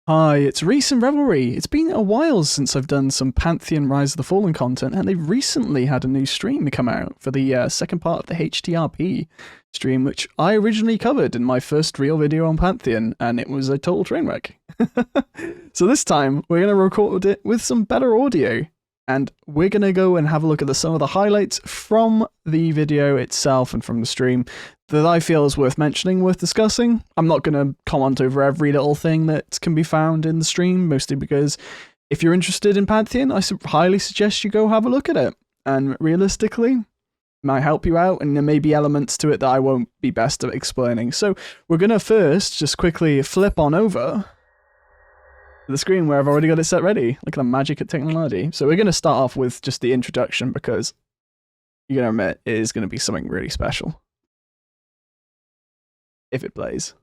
Hi, it's Reese and Revelry. It's been a while since I've done some Pantheon Rise of the Fallen content, and they've recently had a new stream come out for the second part of the HDRP stream, which I originally covered in my first real video on Pantheon, and it was a total train wreck. So this time, we're going to record it with some better audio, and we're going to go and have a look at some of the highlights from the video itself and from the stream that I feel is worth mentioning, worth discussing. I'm not going to comment over every little thing that can be found in the stream, mostly because if you're interested in Pantheon, I highly suggest you go have a look at it. And realistically, it might help you out, and there may be elements to it that I won't be best at explaining. So we're going to first just quickly flip on over to the screen where I've already got it set ready. Look at the magic of technology. So we're going to start off with just the introduction, because you're going to admit it is going to be something really special if it plays.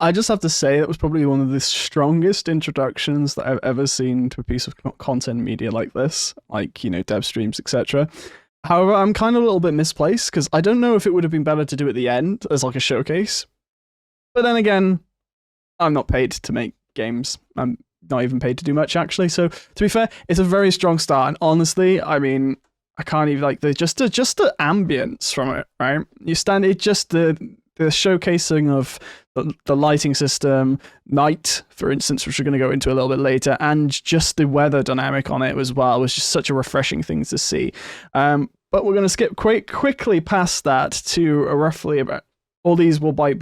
I just have to say it was probably one of the strongest introductions that I've ever seen to a piece of content media like this, like, you know, dev streams, etc. However, I'm kind of a little bit misplaced, because I don't know if it would have been better to do at the end as like a showcase. But then again, I'm not paid to make games. I'm not even paid to do much, actually. So to be fair, it's a very strong start. And honestly, I mean, I can't even, like, just the ambience from it, right? You stand it, just the showcasing of the lighting system, night, for instance, which we're going to go into a little bit later, and just the weather dynamic on it as well was just such a refreshing thing to see. But we're going to skip quickly past that to roughly about all these, by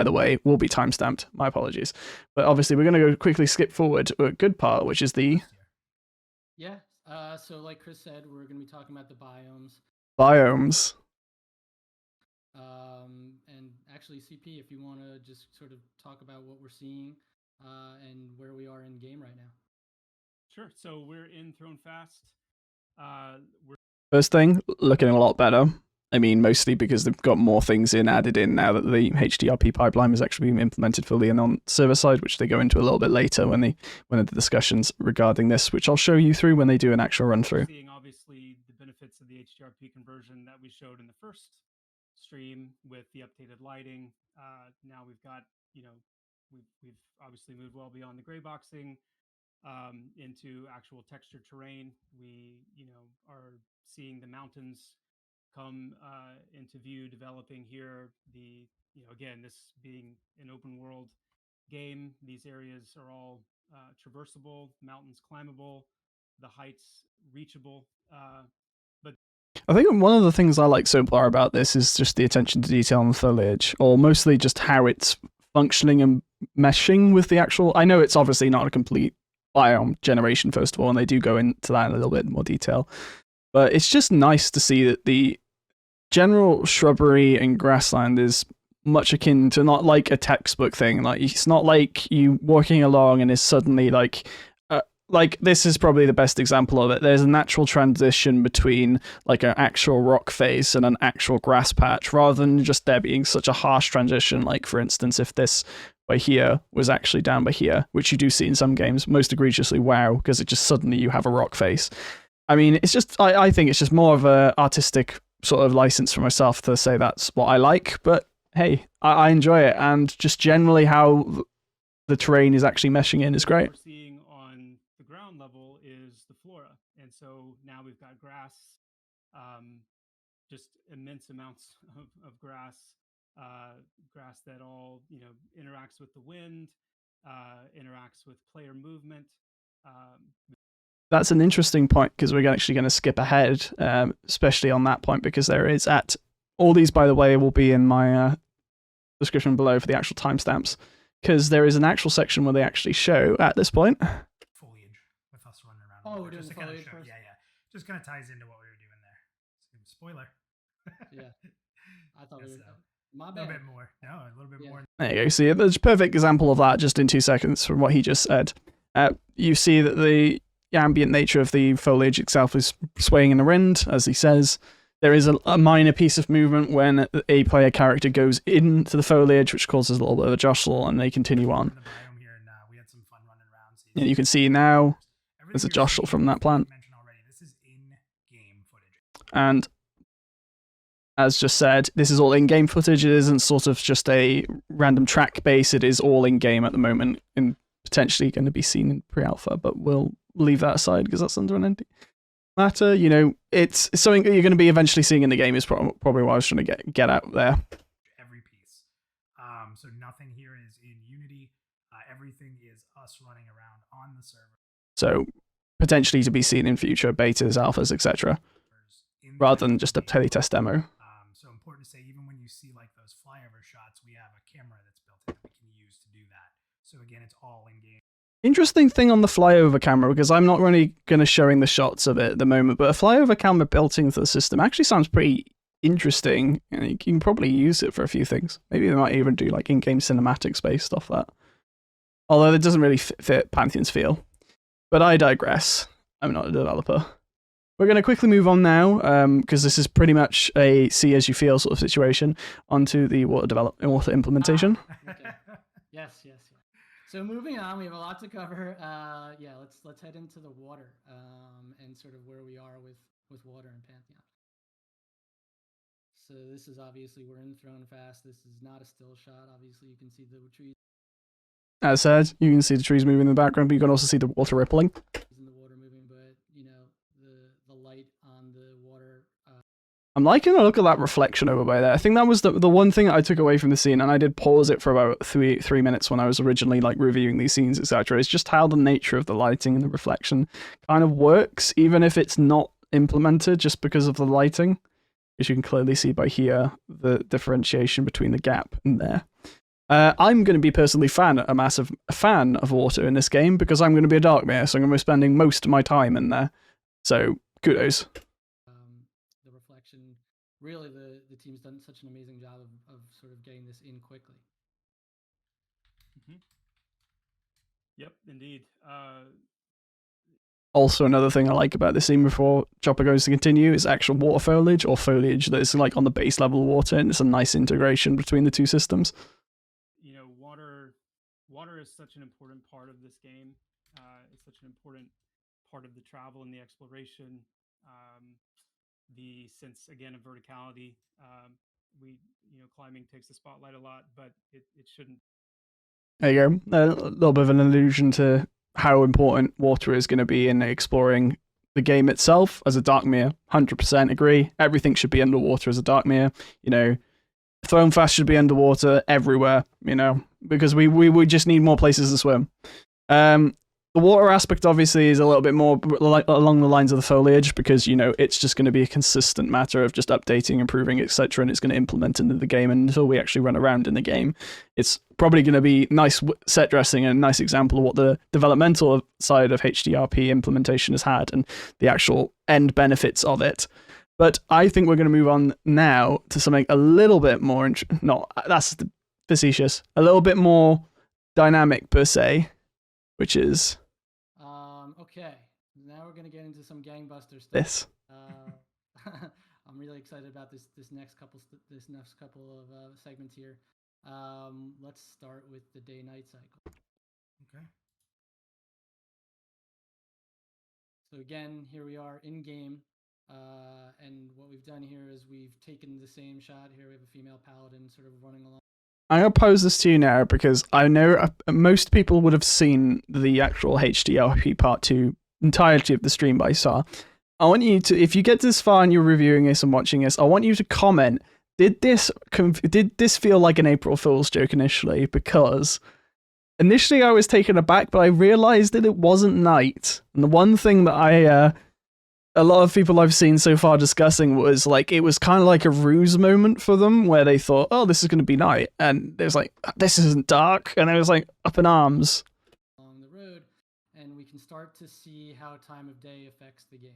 the way, will be timestamped. My apologies, but obviously we're going to go quickly skip forward to a good part, which is the so like Chris said, we're going to be talking about the biomes. And actually, CP, if you want to just sort of talk about what we're seeing and where we are in game right now. Sure. So we're in Thronefast. First thing, looking a lot better. I mean, mostly because they've got more things added in now that the HDRP pipeline is actually being implemented fully and on server side, which they go into a little bit later when the discussions regarding this, which I'll show you through when they do an actual run through. Seeing obviously the benefits of the HDRP conversion that we showed in the first stream with the updated lighting. Now we've got, you know, we've obviously moved well beyond the gray boxing into actual textured terrain. We, you know, are seeing the mountains come into view, developing here. The, you know, again, this being an open world game, these areas are all traversable, mountains climbable, the heights reachable. I think one of the things I like so far about this is just the attention to detail on the foliage, or mostly just how it's functioning and meshing with the actual... I know it's obviously not a complete biome generation, first of all, and they do go into that in a little bit more detail. But it's just nice to see that the general shrubbery and grassland is much akin to not like a textbook thing. Like, it's not like you walking along and is suddenly like this is probably the best example of it. There's a natural transition between like an actual rock face and an actual grass patch, rather than just there being such a harsh transition. Like, for instance, if this by here was actually down by here, which you do see in some games, most egregiously WoW, because it just suddenly you have a rock face. I mean, it's just, I think it's just more of a artistic sort of license for myself to say that's what I like, but hey, I enjoy it, and just generally how the terrain is actually meshing in is great. What we're seeing on the ground level is the flora, and so now we've got grass, just immense amounts of grass, grass that all, you know, interacts with the wind, interacts with player movement. That's an interesting point, because we're actually going to skip ahead, especially on that point, because there is all these, by the way, will be in my description below for the actual timestamps, because there is an actual section where they actually show at this point foliage with us running around. Oh, we're doing just foliage kind of first? Yeah. Just kind of ties into what we were doing there. Spoiler. Yeah, I thought we were. My a bad. little bit more. No, a little bit more. There you go. See, there's a perfect example of that just in 2 seconds from what he just said. You see that the ambient nature of the foliage itself is swaying in the wind, as he says. There is a minor piece of movement when a player character goes into the foliage, which causes a little bit of a jostle, and they continue on. The biome here, and we had some fun running around. So And you can see now there's a everything you're jostle seeing, from that plant. mentioned already, this is in-game footage. And as just said, this is all in-game footage. It isn't sort of just a random track base. It is all in-game at the moment and potentially going to be seen in pre-alpha, but we'll leave that aside because that's under an ND matter. You know, it's something that you're going to be eventually seeing in the game is probably what I was trying to get out there. Every piece. So nothing here is in Unity. Everything is us running around on the server. So potentially to be seen in future betas, alphas, etc., rather than just a playtest demo. So important to say, even when you see like those flyover shots, we have a camera that's built in that we can use to do that. So again, it's all in game. Interesting thing on the flyover camera, because I'm not really going to showing the shots of it at the moment, but a flyover camera built into the system actually sounds pretty interesting, and you can probably use it for a few things. Maybe they might even do like in-game cinematics based off that. Although it doesn't really fit Pantheon's feel. But I digress. I'm not a developer. We're going to quickly move on now, because this is pretty much a see as you feel sort of situation, onto the water implementation. Okay. Yes. So moving on, we have a lot to cover. Yeah, let's head into the water and sort of where we are with water in Pantheon. So this is obviously, we're in Thronefast. This is not a still shot. Obviously, you can see the trees. As said, you can see the trees moving in the background, but you can also see the water rippling. In the water moving, but you know the light on the water. I'm liking the look of that reflection over by there. I think that was the one thing that I took away from the scene, and I did pause it for about three minutes when I was originally like reviewing these scenes, etc. It's just how the nature of the lighting and the reflection kind of works, even if it's not implemented, just because of the lighting. As you can clearly see by here, the differentiation between the gap and there. I'm going to be personally a massive fan of water in this game because I'm going to be a Darkmere, so I'm going to be spending most of my time in there. So, kudos. The reflection, really the team's done such an amazing job of sort of getting this in quickly. Mm-hmm. Yep, indeed. Also, another thing I like about this scene before Chopper goes to continue is actual water foliage, or foliage that is like on the base level of water, and it's a nice integration between the two systems. You know, water is such an important part of this game. It's such an important part of the travel and the exploration. Since again of verticality, climbing takes the spotlight a lot, but it shouldn't. There you go. A little bit of an allusion to how important water is going to be in exploring the game itself. As a Darkmere, 100% agree. Everything should be underwater as a Darkmere. You know, Thronefast should be underwater everywhere, you know, because we just need more places to swim. The water aspect obviously is a little bit more along the lines of the foliage because, you know, it's just going to be a consistent matter of just updating, improving, etc. And it's going to implement into the game until we actually run around in the game. It's probably going to be nice set dressing and a nice example of what the developmental side of HDRP implementation has had and the actual end benefits of it. But I think we're going to move on now to something a little bit more, that's facetious, a little bit more dynamic per se, which is... Okay, now we're gonna get into some gangbuster stuff. This. I'm really excited about this next couple of segments here. Let's start with the day-night cycle. Okay. So again, here we are in game, and what we've done here is we've taken the same shot. Here we have a female paladin sort of running along. I'm going to pose this to you now because I know most people would have seen the actual HDRP Part 2 entirety of the stream by saw. I want you to, if you get this far and you're reviewing this and watching this, I want you to comment, did this feel like an April Fool's joke initially? Because initially I was taken aback, but I realized that it wasn't night. And the one thing that a lot of people I've seen so far discussing was like, it was kind of like a ruse moment for them where they thought, oh, this is going to be night. And it was like, this isn't dark. And it was like up in arms. Along the road, and we can start to see how time of day affects the game.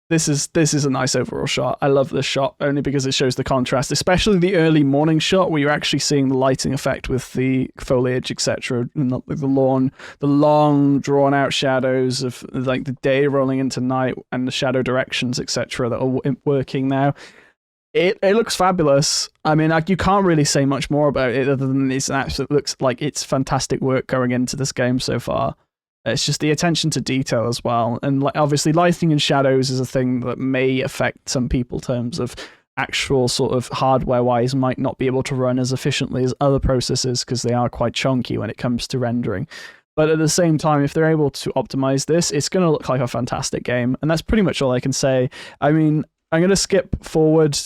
this is a nice overall shot. I love this shot only because it shows the contrast, especially the early morning shot where you're actually seeing the lighting effect with the foliage, etc., and the lawn, the long drawn out shadows of like the day rolling into night and the shadow directions, etc., that are working now. It looks fabulous. I mean, like, you can't really say much more about it other than it looks like it's fantastic work going into this game so far. It's just the attention to detail as well. And like, obviously lighting and shadows is a thing that may affect some people in terms of actual sort of hardware-wise might not be able to run as efficiently as other processors because they are quite chunky when it comes to rendering. But at the same time, if they're able to optimize this, it's going to look like a fantastic game. And that's pretty much all I can say. I mean, I'm going to skip forward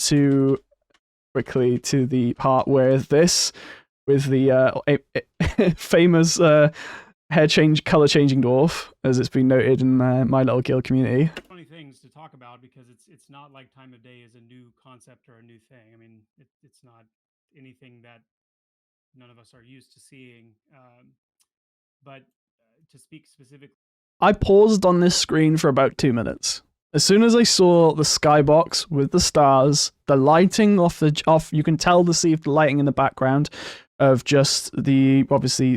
quickly to the part where this, with the famous color changing dwarf, as it's been noted in my little guild community. Funny things to talk about because it's not like time of day is a new concept or a new thing. I mean, it's not anything that none of us are used to seeing. But to speak specifically, I paused on this screen for about 2 minutes. As soon as I saw the skybox with the stars, the lighting off, you can tell the lighting in the background of just the obviously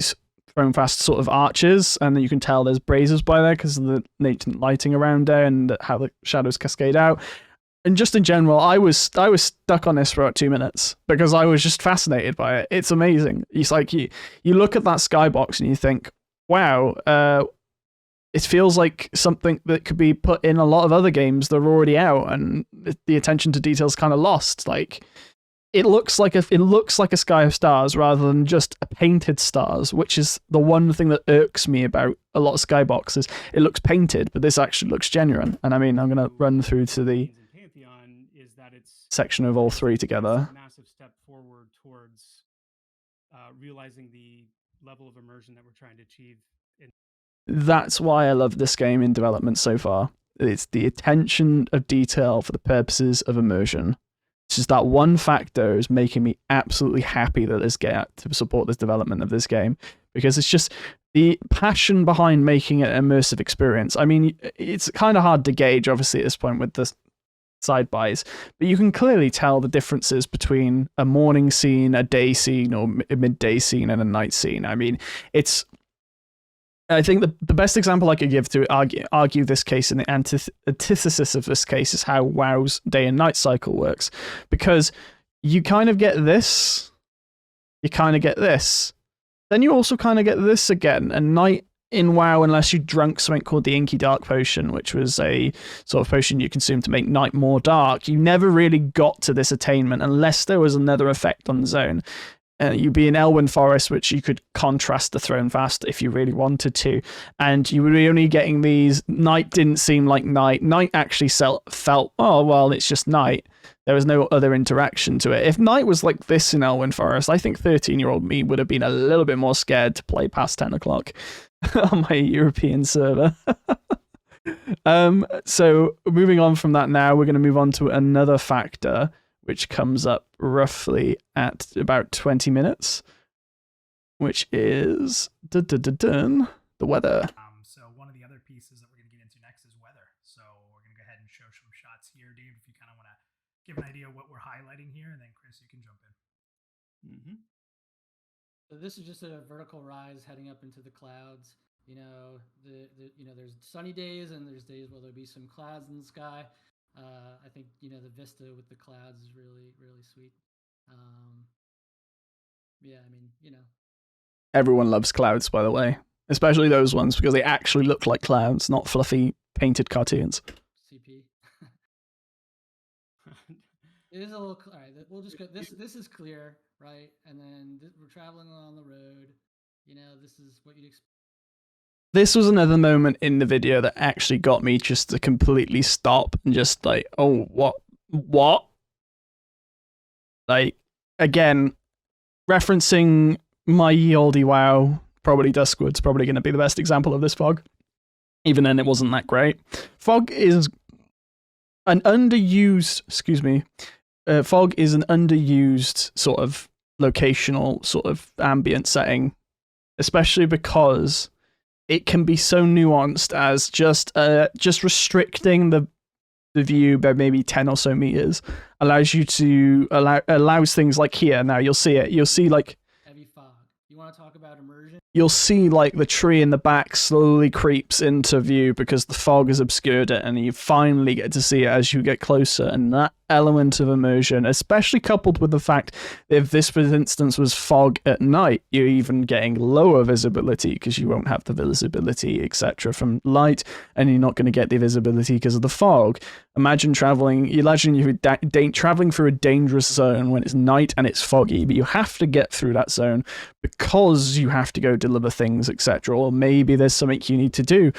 Thronefast sort of arches, and then you can tell there's braziers by there because of the latent lighting around there and how the shadows cascade out. And just in general, I was stuck on this for about 2 minutes because I was just fascinated by it. It's amazing. It's like you look at that skybox and you think, wow, it feels like something that could be put in a lot of other games that are already out, and the attention to detail is kind of lost. Like, it looks like a sky of stars rather than just a painted stars, which is the one thing that irks me about a lot of skyboxes. It looks painted, but this actually looks genuine. And I mean, I'm going to run through to the Pantheon is that it's section of all three together. a massive step forward towards realizing the level of immersion that we're trying to achieve. That's why I love this game in development so far. It's the attention of detail for the purposes of immersion. It's just that one factor is making me absolutely happy that this game to support this development of this game, because it's just the passion behind making it an immersive experience. I mean, it's kind of hard to gauge, obviously, at this point with the side buys, but you can clearly tell the differences between a morning scene, a day scene, or a midday scene, and a night scene. I mean, I think the best example I could give to argue this case and the antithesis of this case is how WoW's day and night cycle works. Because you kind of get this, you kind of get this, then you also kind of get this again. And night in WoW, unless you drank something called the Inky Dark Potion, which was a sort of potion you consume to make night more dark, you never really got to this attainment unless there was another effect on the zone. You'd be in Elwyn Forest, which you could contrast the Thronefast if you really wanted to. And you would be only getting these. Night didn't seem like night. Night actually felt, oh, well, it's just night. There was no other interaction to it. If night was like this in Elwyn Forest, I think 13-year-old me would have been a little bit more scared to play past 10 o'clock on my European server. So moving on from that now, we're going to move on to another factor, which comes up roughly at about 20 minutes, which is the weather. So one of the other pieces that we're going to get into next is weather. So we're going to go ahead and show some shots here. Dave, if you kind of want to give an idea of what we're highlighting here, and then Chris, you can jump in. Mm-hmm. So this is just a vertical rise heading up into the clouds. You know, there's sunny days and there's days where there'll be some clouds in the sky. I think, the vista with the clouds is really, really sweet. Yeah, I mean, Everyone loves clouds, by the way, especially those ones because they actually look like clouds, not fluffy painted cartoons. CP. It is a little. All right, we'll just go. This is clear, right? And then we're traveling along the road. This is what you'd expect. This was another moment in the video that actually got me just to completely stop and just like, oh, what? Like, again, referencing my ye olde WoW, probably Duskwood's probably going to be the best example of this fog. Even then, it wasn't that great. Fog is an underused, fog is an underused sort of locational sort of ambient setting, especially because it can be so nuanced as just restricting the the view by maybe 10 or so meters, allows you to allows things like here. Now you'll see it. You'll see like Heavy fog. You want to talk about immersion? you'll see like the tree in the back slowly creeps into view because the fog has obscured it, and you finally get to see it as you get closer. And that element of immersion, especially coupled with the fact that if this, for instance, was fog at night, you're even getting lower visibility because you won't have the visibility, etc., from light, and you're not going to get the visibility because of the fog. Imagine traveling through a dangerous zone when it's night and it's foggy, but you have to get through that zone because you have to go deliver things, etc. Or maybe there's something you need to do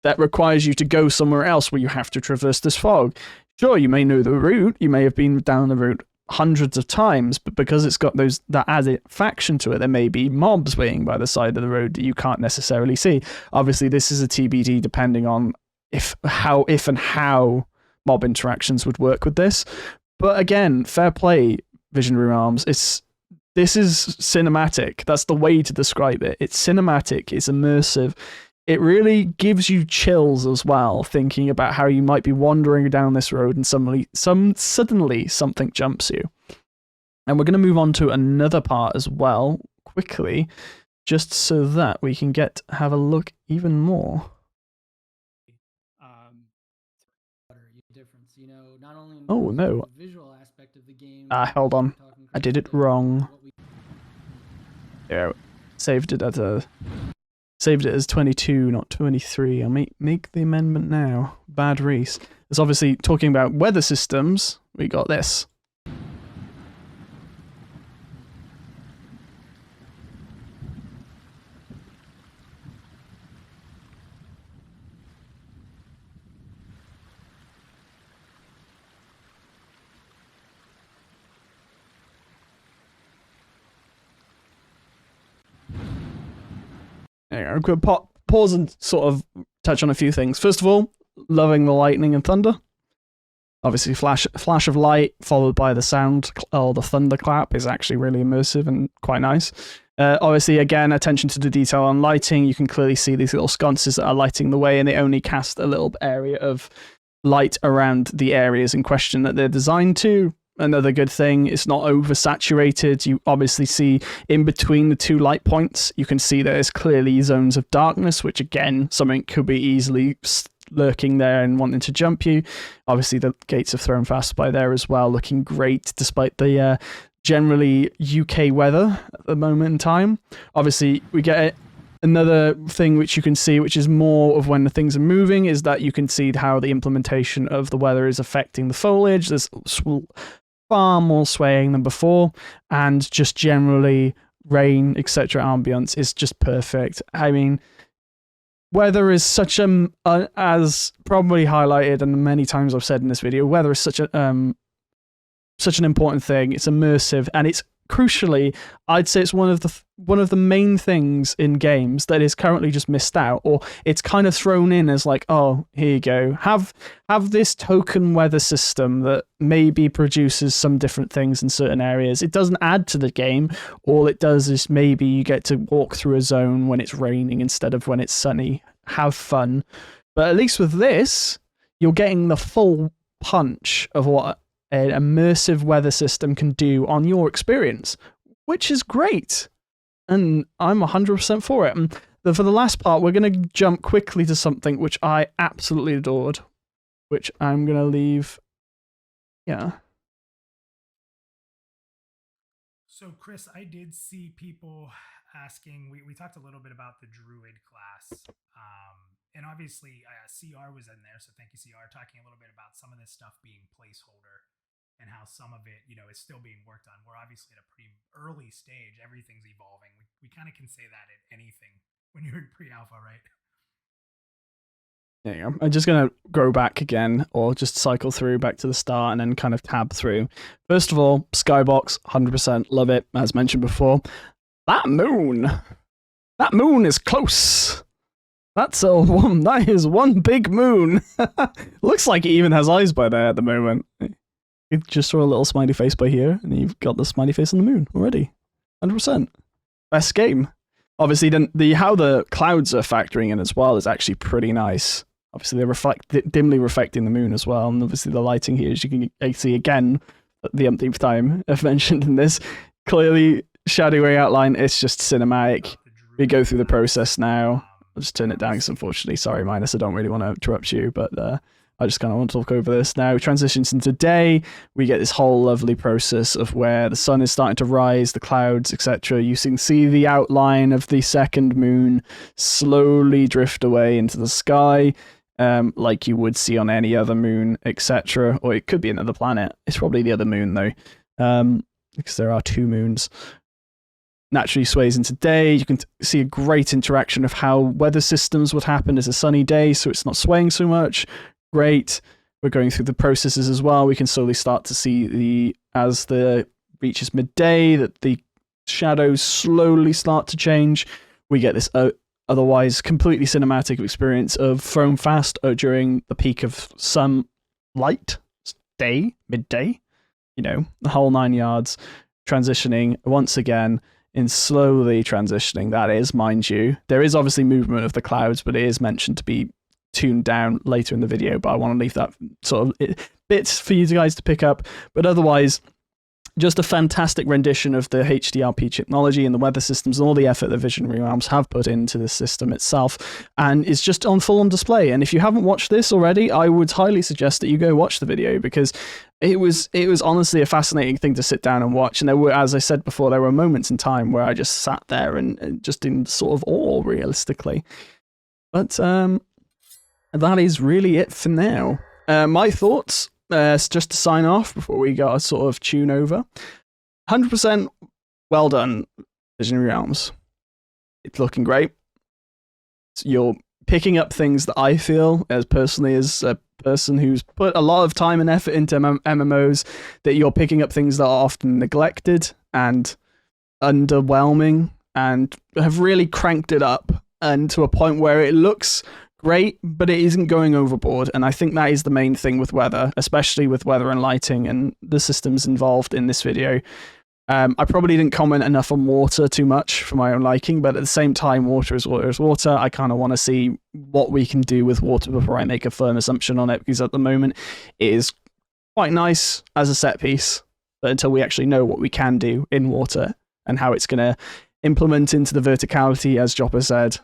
that requires you to go somewhere else where you have to traverse this fog. Sure, you may know the route, you may have been down the route hundreds of times, but because it's got that added faction to it, there may be mobs waiting by the side of the road that you can't necessarily see. Obviously, this is a TBD depending on if and how mob interactions would work with this. But again, fair play, Visionary Realms. This is cinematic. That's the way to describe it. It's cinematic, it's immersive. It really gives you chills as well, thinking about how you might be wandering down this road and suddenly something jumps you. And we're going to move on to another part as well, quickly, just so that we can have a look even more. Difference, you know, not only in Oh, no. the visual aspect of the game. Hold on. I did it wrong. Yeah, saved it as 22, not 23. I'll make the amendment now. Bad Reese. It's obviously talking about weather systems. We got this. I'm going to pause and sort of touch on a few things. First of all, loving the lightning and thunder. Obviously, flash of light followed by the sound, or the thunderclap, is actually really immersive and quite nice. Obviously, again, attention to the detail on lighting. You can clearly see these little sconces that are lighting the way, and they only cast a little area of light around the areas in question that they're designed to. Another good thing, it's not oversaturated. You obviously see in between the two light points, you can see there's clearly zones of darkness, which again, something could be easily lurking there and wanting to jump you. Obviously, the gates of Thronefast by there as well, looking great despite the generally UK weather at the moment in time. Obviously, we get another thing which you can see, which is more of when the things are moving, is that you can see how the implementation of the weather is affecting the foliage. There's far more swaying than before, and just generally rain, etc. ambience is just perfect. I mean, weather is such as probably highlighted and many times I've said in this video, weather is such an important thing. It's immersive, and it's crucially, I'd say it's one of the main things in games that is currently just missed out, or it's kind of thrown in as like, oh, here you go, have this token weather system that maybe produces some different things in certain areas. It doesn't add to the game. All it does is maybe you get to walk through a zone when it's raining instead of when it's sunny. Have fun. But at least with this, you're getting the full punch of what an immersive weather system can do on your experience, which is great. And I'm 100% for it. And for the last part, we're going to jump quickly to something which I absolutely adored, which I'm going to leave. Yeah. So, Chris, I did see people asking, we talked a little bit about the Druid class. And obviously, CR was in there, so thank you, CR, talking a little bit about some of this stuff being placeholder and how some of it, is still being worked on. We're obviously at a pretty early stage. Everything's evolving. We kind of can say that at anything when you're in pre-alpha, right? There you go. I'm just going to go back again, or just cycle through back to the start and then kind of tab through. First of all, Skybox, 100% love it, as mentioned before. That moon is close. That is one big moon. Looks like it even has eyes by there at the moment. You just saw a little smiley face by here, and you've got the smiley face on the moon already. 100%. Best game. Obviously, then how the clouds are factoring in as well is actually pretty nice. obviously they're dimly reflecting the moon as well, and obviously the lighting here, as you can see again, the umpteenth time I've mentioned in this, clearly shadowy outline. It's just cinematic. We go through the process now. I'll just turn it down because unfortunately, sorry Minus, I don't really want to interrupt you, but I just kind of want to talk over this now. Transitions into day. We get this whole lovely process of where the sun is starting to rise, the clouds, etc. You can see the outline of the second moon slowly drift away into the sky, like you would see on any other moon, etc. Or it could be another planet. It's probably the other moon though, because there are two moons. Naturally sways into day. You can see a great interaction of how weather systems would happen as a sunny day, so it's not swaying so much. Great. We're going through the processes as well. We can slowly start to see as the reaches midday, that the shadows slowly start to change. We get this otherwise completely cinematic experience of Thronefast during the peak of sunlight, day, midday, the whole 9 yards, transitioning once again in slowly transitioning. That is, mind you, there is obviously movement of the clouds, but it is mentioned to be tuned down later in the video, but I want to leave that sort of bits for you guys to pick up. But otherwise, just a fantastic rendition of the HDRP technology and the weather systems and all the effort that Visionary Realms have put into the system itself, and it's just on full on display. And if you haven't watched this already, I would highly suggest that you go watch the video, because it was honestly a fascinating thing to sit down and watch. And there were, as I said before, there were moments in time where I just sat there and just in sort of awe, realistically. But that is really it for now. My thoughts, just to sign off before we got a sort of tune over. 100% well done, Visionary Realms. It's looking great. You're picking up things that I feel, as personally as a person who's put a lot of time and effort into MMOs, that you're picking up things that are often neglected and underwhelming, and have really cranked it up and to a point where it looks great, but it isn't going overboard. And I think that is the main thing with weather, especially with weather and lighting and the systems involved in this video. I probably didn't comment enough on water too much for my own liking, but at the same time, water is water is water. I kind of want to see what we can do with water before I make a firm assumption on it, because at the moment it is quite nice as a set piece, but until we actually know what we can do in water and how it's going to implement into the verticality, as Jopper said,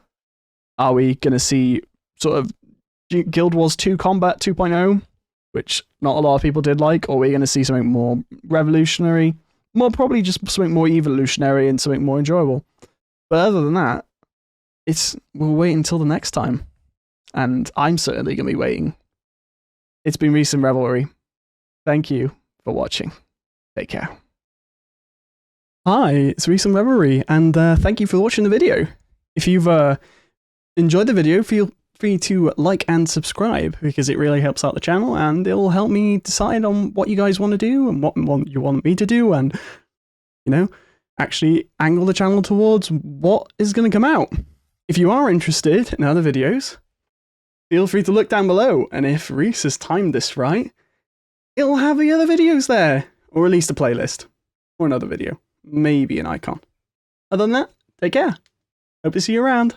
are we going to see sort of Guild Wars 2 Combat 2.0, which not a lot of people did like, or we're going to see something more revolutionary, more probably just something more evolutionary and something more enjoyable. But other than that, we'll wait until the next time. And I'm certainly going to be waiting. It's been Recent Revelry. Thank you for watching. Take care. Hi, it's Recent Revelry, and thank you for watching the video. If you've enjoyed the video, feel free to like and subscribe, because it really helps out the channel and it will help me decide on what you guys want to do and what you want me to do, and actually angle the channel towards what is going to come out. If you are interested in other videos, feel free to look down below, and if Reese has timed this right, it'll have the other videos there, or at least a playlist or another video, maybe an icon. Other than that, take care. Hope to see you around.